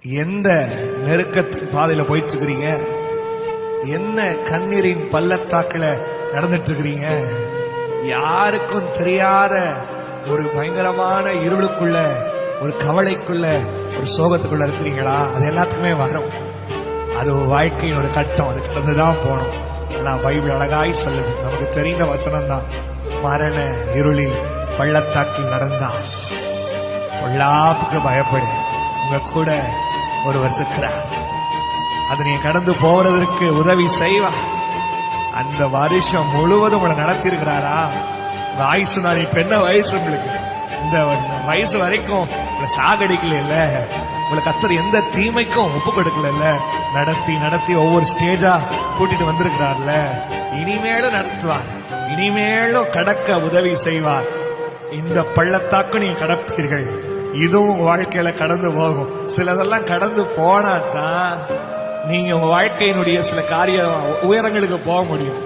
எந்த நெருக்கத்தின் பாதையில போயிட்டு இருக்கிறீங்க? என்ன கண்ணீரின் பள்ளத்தாக்குல நடந்துட்டு இருக்கிறீங்க? யாருக்கும் தெரியாத ஒரு பயங்கரமான இருளுக்குள்ள, ஒரு கவலைக்குள்ள, ஒரு சோகத்துக்குள்ள இருக்கிறீங்களா? அது எல்லாத்துக்குமே வரும். அது வாழ்க்கையின் ஒரு கட்டம். அது கடந்துதான் போகணும். ஆனா பைபிள் அழகாய் சொல்லுது, நமக்கு தெரிந்த வசனம் தான். மரண இருளில் பள்ளத்தாக்கில் நடந்தால் பொல்லாப்புக்கு பயப்படு, உங்க கூட ஒருவர் இருக்கிறார். அது நீ கடந்து போறதற்கு உதவி செய்வார். அந்த வருஷம் முழுவதும் உங்களை நடத்தி இருக்கிறாரா? வயசு நான் இப்ப என்ன வயசு உங்களுக்கு? இந்த வயசு வரைக்கும் உங்களை சாகடிக்கல இல்ல, உங்களை கத்தர் எந்த தீமைக்கும் ஒப்பு கொடுக்கல. நடத்தி நடத்தி ஒவ்வொரு ஸ்டேஜா கூட்டிட்டு வந்திருக்கிறார்ல. இனிமேலும் நடத்துவார், இனிமேலும் கடக்க உதவி செய்வார். இந்த பள்ளத்தாக்கு நீங்க கடப்பீர்கள். இதுவும் உங்க வாழ்க்கையில கடந்து போகும். சிலதெல்லாம் கடந்து போனா தான் நீங்க உங்க வாழ்க்கையினுடைய சில காரிய உயரங்களுக்கு போக முடியும்.